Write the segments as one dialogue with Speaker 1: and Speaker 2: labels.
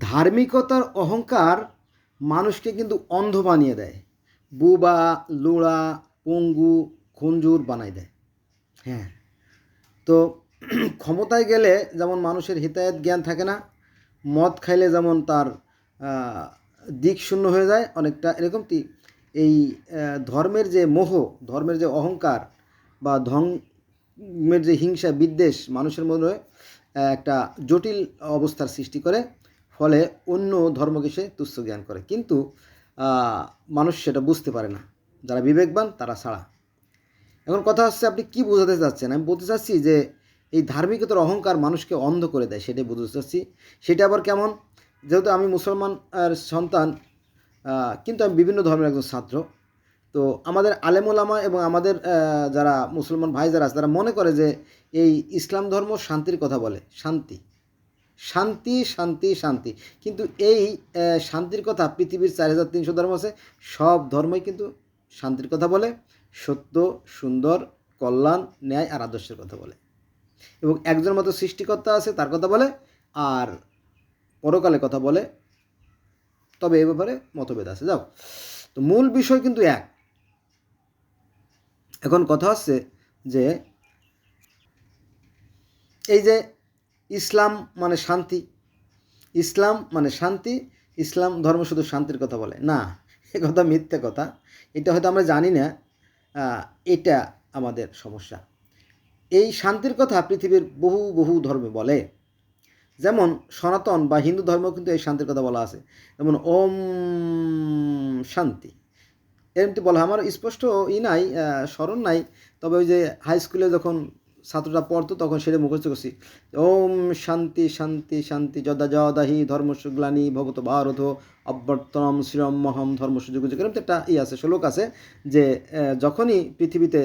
Speaker 1: ধার্মিকতার অহংকার মানুষকে কিন্তু অন্ধ বানিয়ে দেয়, বুবা, লোড়া, পঙ্গু, খঞ্জুর বানায় দেয়। হ্যাঁ, তো ক্ষমতায় গেলে যেমন মানুষের হিতায়ত জ্ঞান থাকে না, মদ খাইলে যেমন তার দিক শূন্য হয়ে যায়, অনেকটা এরকম এই ধর্মের যে মোহ, ধর্মের যে অহংকার বা ধর্মের যে হিংসা বিদ্বেষ মানুষের মধ্যে একটা জটিল অবস্থার সৃষ্টি করে, ফলে অন্য ধর্মকে সে তুচ্ছ জ্ঞান করে। কিন্তু মানুষ সেটা বুঝতে পারে না, যারা বিবেকবান তারা ছাড়া। এখন কথা হচ্ছে, আপনি কি বোঝাতে চাচ্ছেন? আমি বলতে চাচ্ছি যে এই ধার্মিকতার অহংকার মানুষকে অন্ধ করে দেয়, সেটাই বুঝতে চাচ্ছি। সেটা আবার কেমন? যেহেতু আমি মুসলমান সন্তান, কিন্তু আমি বিভিন্ন ধর্মের একজন ছাত্র। তো আমাদের আলেমুলামা এবং আমাদের যারা মুসলমান ভাই যারা আছে, তারা মনে করে যে এই ইসলাম ধর্ম শান্তির কথা বলে, শান্তি শান্তি শান্তি শান্তি। কিন্তু এই শান্তির কথা পৃথিবীর 4300 ধর্ম আছে, সব ধর্মই কিন্তু শান্তির কথা বলে, সত্য, সুন্দর, কল্যাণ, ন্যায় আর আদর্শের কথা বলে। এবং একজন মাত্র সৃষ্টিকর্তা আছে, তার কথা বলে, আর পরকালে কথা বলে। তবে এ ব্যাপারে মতভেদ আছে। যাও, তো মূল বিষয় কিন্তু এক। এখন কথা হচ্ছে যে এই যে ইসলাম মানে শান্তি, ইসলাম মানে শান্তি, ইসলাম ধর্ম শুধু শান্তির কথা বলে না, এ কথা মিথ্যে কথা। এটা হয়তো আমরা জানি না, এটা আমাদের সমস্যা। এই শান্তির কথা পৃথিবীর বহু বহু ধর্মে বলে। যেমন সনাতন বা হিন্দু ধর্ম কিন্তু এই শান্তির কথা বলা আছে, যেমন ওম শান্তি, এরমটি বলা। আমার স্পষ্ট নাই, স্মরণ নাই। তবে ওই যে হাই স্কুলে যখন ছাত্ররা পড়তো তখন সেটা মুখস্থ করছি, ওম শান্তি শান্তি শান্তি যদা যদাহি ধর্মসুগ্লানি ভবত ভারত অভ্যর্তনম শ্রীরম মহম ধর্মসুযোগ, এরকম একটা আছে, শ্লোক আছে যে যখনই পৃথিবীতে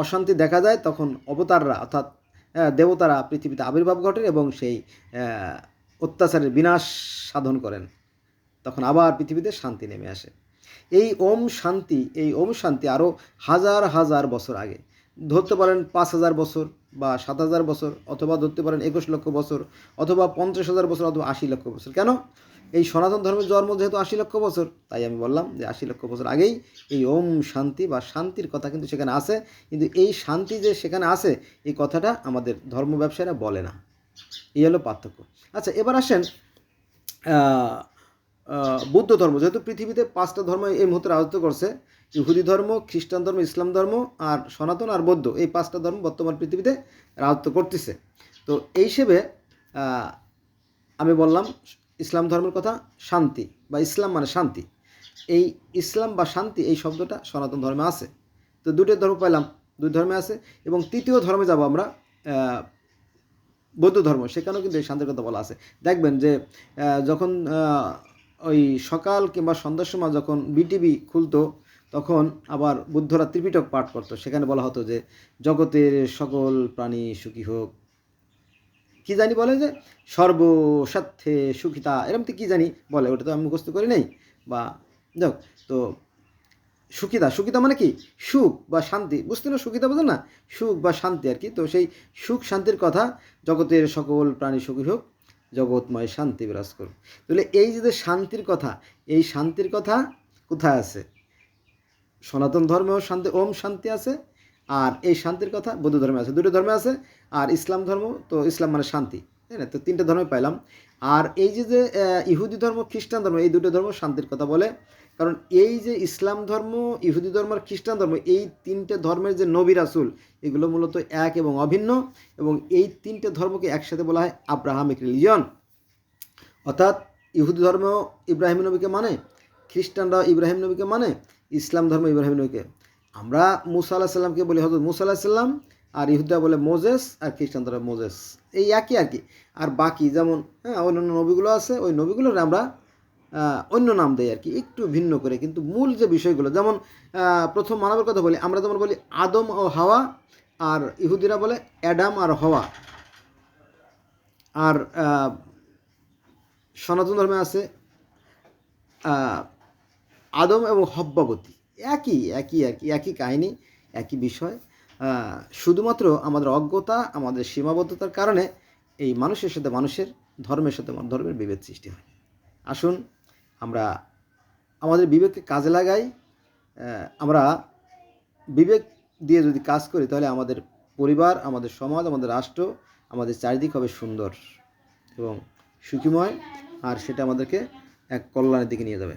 Speaker 1: অশান্তি দেখা যায় তখন অবতাররা অর্থাৎ দেবতারা পৃথিবীতে আবির্ভাব ঘটেন এবং সেই অত্যাচারের বিনাশ সাধন করেন, তখন আবার পৃথিবীতে শান্তি নেমে আসে। এই ওম শান্তি, এই ওম শান্তি আরও হাজার হাজার বছর আগে, ধরতে পারেন 5000 বছর বা 7000 বছর, অথবা ধরতে পারেন 21 লক্ষ বছর, অথবা 50,000 বছর, অথবা 80 লক্ষ বছর। কেন? এই সনাতন ধর্মের জন্ম যেহেতু 80 লক্ষ বছর, তাই আমি বললাম যে 80 লক্ষ বছর আগেই এই ওম শান্তি বা শান্তির কথা কিন্তু সেখানে আছে। কিন্তু এই শান্তি যে সেখানে আছে, এই কথাটা আমাদের ধর্ম ব্যবসায়ীরা বলে না। এই হলো পার্থক্য। আচ্ছা, এবার আসেন বৌদ্ধ ধর্ম। যেহেতু পৃথিবীতে 5টা ধর্ম এই মুহূর্তে রাজত্ব করছে, ইহুদি ধর্ম, খ্রিস্টান ধর্ম, ইসলাম ধর্ম আর সনাতন আর বৌদ্ধ, এই 5টা ধর্ম বর্তমান পৃথিবীতে রাজত্ব করতেছে। তো এই হিসেবে আমি বললাম ইসলাম ধর্মের কথা, শান্তি বা ইসলাম মানে শান্তি। এই ইসলাম বা শান্তি এই শব্দটা সনাতন ধর্মে আছে। তো দুটো ধর্ম পাইলাম, দুই ধর্মে আছে। এবং তৃতীয় ধর্মে যাব আমরা, বৌদ্ধ ধর্ম, সেখানেও কিন্তু এই শান্তির কথা বলা আছে। দেখবেন যে যখন ওই সকাল কিংবা সন্ধ্যার সময় যখন বিটিভি খুলতো, তখন আবার বুদ্ধরা ত্রিপিটক পাঠ করতো। সেখানে বলা হতো যে জগতের সকল প্রাণী সুখী হোক, কি জানি বলে যে সর্বস্বার্থে সুখিতা, এরকম তো কি জানি বলে, ওটা তো আমি মুখস্থ করি নাই। বা যাক, তো সুখিতা, সুখিতা মানে কি? সুখ বা শান্তি, বুঝতে না? সুখিতা বোঝেন না? সুখ বা শান্তি আর কি। তো সেই সুখ শান্তির কথা, জগতের সকল প্রাণী সুখী হোক, জগৎময় শান্তি বিরাজ করুক। তাহলে এই যে শান্তির কথা, এই শান্তির কথা কোথায় আছে? সনাতন ধর্মেও শান্তি, ওম শান্তি আছে। আর এই শান্তির কথা বৌদ্ধ ধর্মে আছে, দুটো ধর্মে আছে। আর ইসলাম ধর্ম, তো ইসলাম মানে শান্তি, তাই না? তো 3টে ধর্মে পাইলাম। আর এই যে ইহুদি ধর্ম, খ্রিস্টান ধর্ম, এই দুটো ধর্ম শান্তির কথা বলে। কারণ এই যে ইসলাম ধর্ম, ইহুদি ধর্ম আর খ্রিস্টান ধর্ম, এই 3টে ধর্মের যে নবী রাসূল, এগুলো মূলত এক এবং অভিন্ন। এবং এই 3টে ধর্মকে একসাথে বলা হয় আব্রাহামিক রিলিজন। অর্থাৎ ইহুদি ধর্ম ইব্রাহিম নবীকে মানে, খ্রিস্টানরা ইব্রাহিম নবীকে মানে, ইসলাম ধর্ম ইব্রাহিম নবীকে। আমরা মুসা আলাহিস সাল্লামকে বলি হযরত মুসা আলাহিস সাল্লাম, আর ইহুদিরা বলে মোজেস, আর খ্রিস্টানরা মোজেস। এই একই আর কি। আর বাকি যেমন অন্যান্য নবীগুলো আছে, ওই নবীগুলোর আমরা অন্য নাম দেয় আর কি, একটু ভিন্ন করে। কিন্তু মূল যে বিষয়গুলো, যেমন প্রথম মানবের কথা বলি, আমরা যেমন বলি আদম ও হাওয়া, আর ইহুদিরা বলে অ্যাডাম আর হওয়া। আর সনাতন ধর্মে আছে আদম এবং হব্বাবতী। একই একই আর কি, একই কাহিনী, একই বিষয়। শুধুমাত্র আমাদের অজ্ঞতা, আমাদের সীমাবদ্ধতার কারণে এই মানুষের সাথে মানুষের ধর্মের সাথে ধর্মের বিভেদ সৃষ্টি হয়। আসুন আমরা আমাদের বিবেককে কাজে লাগাই। আমরা বিবেক দিয়ে যদি কাজ করি তাহলে আমাদের পরিবার, আমাদের সমাজ, আমাদের রাষ্ট্র, আমাদের চারিদিক হবে সুন্দর এবং সুখীময়, আর সেটা আমাদেরকে এক কল্যাণের দিকে নিয়ে যাবে।